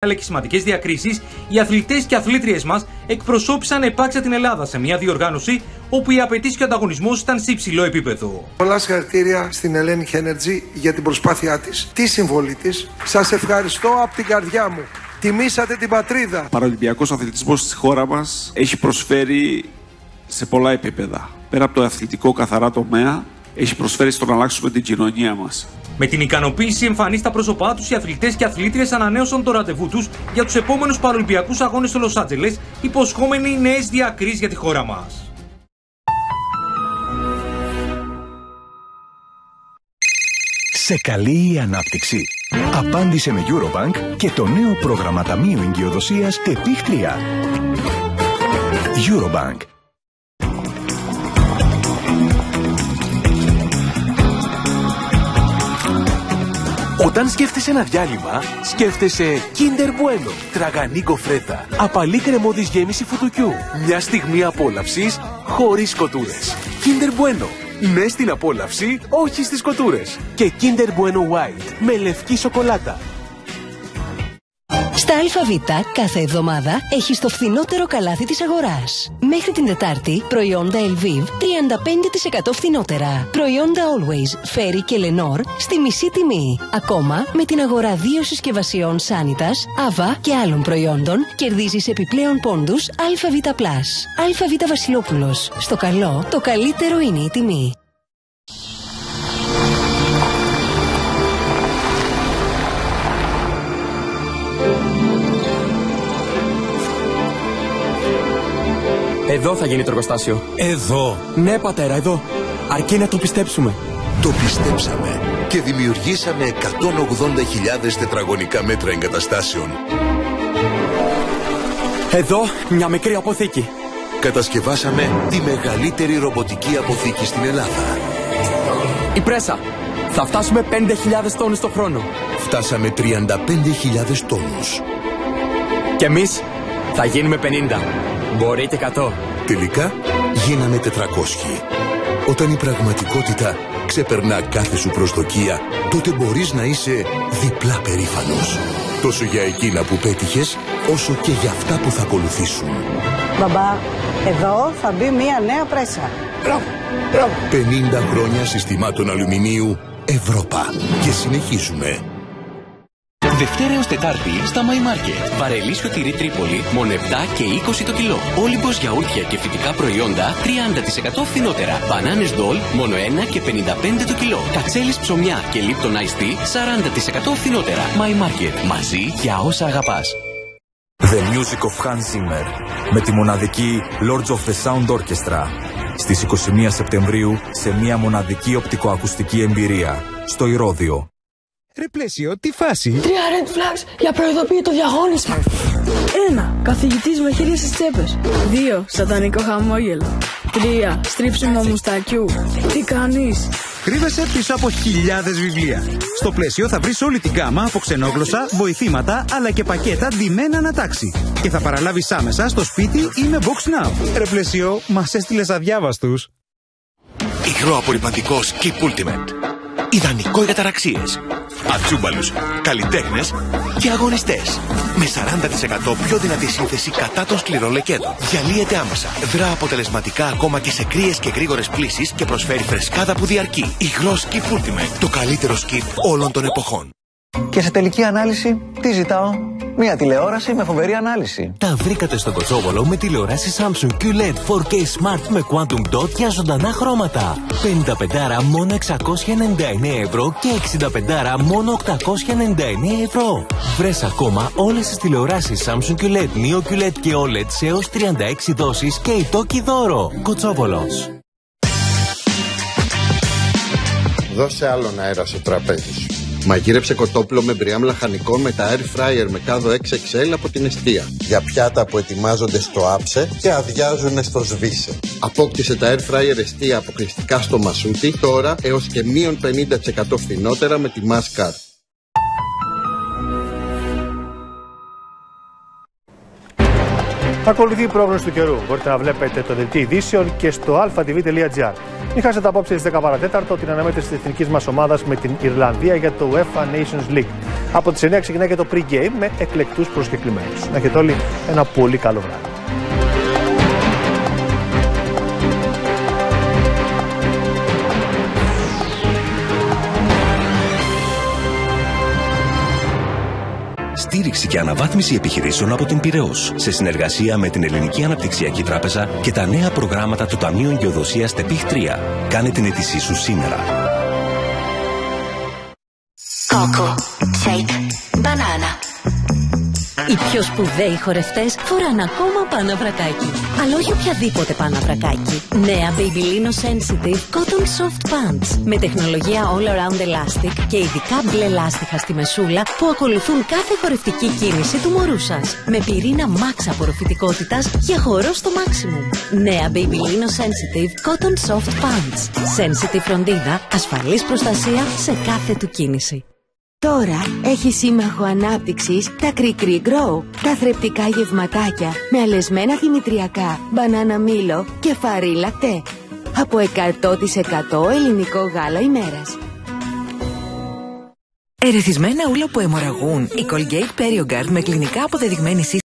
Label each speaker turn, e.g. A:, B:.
A: αλλά και σημαντικές διακρίσεις, οι αθλητές και αθλήτριες μας εκπροσώπησαν επάξια την Ελλάδα σε μια διοργάνωση όπου οι απαιτήσεις και ο ανταγωνισμός ήταν σε υψηλό επίπεδο.
B: Πολλά συγχαρητήρια στην Hellenic Energy για την προσπάθειά της, τη συμβολή της. Σας ευχαριστώ από την καρδιά μου. Τιμήσατε την πατρίδα.
C: Ο παραολυμπιακός αθλητισμός στη χώρα μας έχει προσφέρει σε πολλά επίπεδα. Πέρα από το αθλητικό καθαρά τομέα, έχει προσφέρει στο να αλλάξουμε την κοινωνία μας. Με
A: την ικανοποίηση εμφανή στα πρόσωπά τους, οι αθλητές και αθλήτριες ανανέωσαν το ραντεβού τους για τους επόμενους παραολυμπιακούς αγώνες στο Λος Άντζελες, υποσχόμενοι νέες διακρίσεις για τη χώρα μας.
D: Σε καλή η ανάπτυξη. Απάντησε με Eurobank και το νέο πρόγραμμα ταμείου εγκυοδοσίας ΤΕΠΙΧ 3. Eurobank.
E: Όταν σκέφτεσαι ένα διάλειμμα, σκέφτεσαι Kinder Bueno, τραγανή κοφρέτα, απαλή κρεμώδης γέμιση φουτουκιού. Μια στιγμή απόλαυσης χωρίς κοτούρες. Kinder Bueno, ναι στην απόλαυση, όχι στις κοτούρες. Και Kinder Bueno White, με λευκή σοκολάτα.
F: Στα ΑΒ κάθε εβδομάδα έχει το φθηνότερο καλάθι της αγοράς. Μέχρι την Τετάρτη, προϊόντα Elviv 35% φθηνότερα. Προϊόντα Always, Ferry και Lenor στη μισή τιμή. Ακόμα, με την αγορά 2 συσκευασιών Sanitas, Ava και άλλων προϊόντων, κερδίζεις επιπλέον πόντους ΑΒ+. ΑΒ Βασιλόπουλος. Στο καλό, το καλύτερο είναι η τιμή.
G: Εδώ θα γίνει το εργοστάσιο.
E: Εδώ.
G: Ναι, πατέρα, εδώ. Αρκεί να το πιστέψουμε.
H: Το πιστέψαμε και δημιουργήσαμε 180.000 τετραγωνικά μέτρα εγκαταστάσεων.
G: Εδώ, μια μικρή αποθήκη.
H: Κατασκευάσαμε τη μεγαλύτερη ρομποτική αποθήκη στην Ελλάδα.
G: Η πρέσα. Θα φτάσουμε 5.000 τόνους το χρόνο.
H: Φτάσαμε 35.000 τόνους.
G: Και εμείς θα γίνουμε 50. Μπορεί και 100.
H: Τελικά γίναμε 400. Όταν η πραγματικότητα ξεπερνά κάθε σου προσδοκία, τότε μπορείς να είσαι διπλά περήφανος. Τόσο για εκείνα που πέτυχες, όσο και για αυτά που θα ακολουθήσουν.
I: Μπαμπά, εδώ θα μπει μια νέα πρέσα.
H: Μπράβο, μπράβο. 50 χρόνια συστημάτων αλουμινίου Ευρώπα. Και συνεχίζουμε.
E: Δευτέρα έως Τετάρτη στα My Market. Βαρελίσιο τυρί Τρίπολη, μόνο 7 και 20 το κιλό. Όλυμπος γιαούρτια και φυτικά προϊόντα 30% φθηνότερα. Μπανάνες Ντόλ, μόνο 1 και 55 το κιλό. Κατσέλης ψωμιά και Lipton Ice Tea, 40% φθηνότερα. My Market. Μαζί για όσα αγαπάς.
J: The Music of Hans Zimmer. Με τη μοναδική Lords of the Sound Orchestra. Στις 21 Σεπτεμβρίου σε μια μοναδική οπτικοακουστική εμπειρία. Στο Ηρώδειο.
K: Ρε Πλαίσιο, τι φάση?
L: 3 red flags για προειδοποίητο διαγώνισμα. 1. Καθηγητής με χέρια στις τσέπες. 2. Σατανικό χαμόγελο. 3. Στρίψιμο μουστακιού. Τι κάνεις?
K: Κρύβεσαι πίσω από χιλιάδες βιβλία. Στο Πλαίσιο θα βρεις όλη την γάμα από ξενόγλωσσα, βοηθήματα αλλά και πακέτα ντυμένα ανατάξει. Και θα παραλάβεις άμεσα στο σπίτι ή με Box Now. Ρε Πλαίσιο, μας έστειλες αδιάβαστους.
E: Υγρό απορρυπαντικός Keep Ultimate. Ιδανικό για ταραξίες, ατσούμπαλους, καλλιτέχνες και αγωνιστές. Με 40% πιο δυνατή σύνθεση κατά των σκληρών λεκέντων. Διαλύεται άμεσα, δρά αποτελεσματικά ακόμα και σε κρύες και γρήγορες πλύσεις και προσφέρει φρεσκάδα που διαρκεί. Υγρό Skip Ultimate, το καλύτερο skip όλων των εποχών.
M: Και σε τελική ανάλυση, τι ζητάω? Μια τηλεόραση με φοβερή ανάλυση.
E: Τα βρήκατε στο Κοτσόβολο με τηλεοράση Samsung QLED 4K Smart με Quantum Dot για ζωντανά χρώματα. 55 μόνο 699 ευρώ και 65 μόνο 899 ευρώ. Βρες ακόμα όλες τις τηλεοράσεις Samsung QLED, Neo QLED και OLED σε έως 36 δόσεις και ητόκι δώρο. Κοτσόβολος.
N: Δώσε άλλον αέρα στο τραπέζι σου. Μαγείρεψε κοτόπουλο με μπριάμ λαχανικών με τα air fryer με κάδο 6XL από την Εστία. Για πιάτα που ετοιμάζονται στο άψε και αδειάζουν στο σβήσε. Απόκτησε τα air fryer Εστία αποκλειστικά στο Μασούτι, τώρα έως και μείον 50% φθηνότερα με τη Mastercard.
O: Ακολουθεί η πρόγνωση του καιρού. Μπορείτε να βλέπετε το δελτίο ειδήσεων και στο alphatv.gr. Μην χάσετε απόψε στις 10 παρατέταρτο την αναμέτρηση της εθνικής μας ομάδας με την Ιρλανδία για το UEFA Nations League. Από τις 9 ξεκινάει και το pre-game με εκλεκτούς προσκεκλημένους. Να έχετε όλοι ένα πολύ καλό βράδυ.
P: Στήριξη και αναβάθμιση επιχειρήσεων από την Πειραιώς, σε συνεργασία με την Ελληνική Αναπτυξιακή Τράπεζα και τα νέα προγράμματα του Ταμείου Εγκαιοδοσίας ΤΕΠΙΧ 3. Κάνε την αίτησή σου σήμερα.
Q: Coco, shake, banana. Οι πιο σπουδαίοι χορευτές φοράνε ακόμα παναβρακάκι. Αλλά όχι οποιαδήποτε παναβρακάκι. Νέα Babyliss Sensitive Cotton Soft Pants. Με τεχνολογία All Around Elastic και ειδικά μπλε λάστιχα στη μεσούλα που ακολουθούν κάθε χορευτική κίνηση του μωρού σας. Με πυρήνα max απορροφητικότητας για χορό στο maximum. Νέα Babyliss Sensitive Cotton Soft Pants. Sensitive φροντίδα, ασφαλής προστασία σε κάθε του κίνηση.
R: Τώρα έχει σύμμαχο ανάπτυξης τα Κρικρι Grow, τα θρεπτικά γευματάκια με αλεσμένα δημητριακά, μπανάνα μήλο και φαρί λακτέ. Από 100% ελληνικό γάλα ημέρας.
S: Ερεθισμένα ούλα που αιμορραγούν. Η Colgate Perioguard με κλινικά αποδεδειγμένη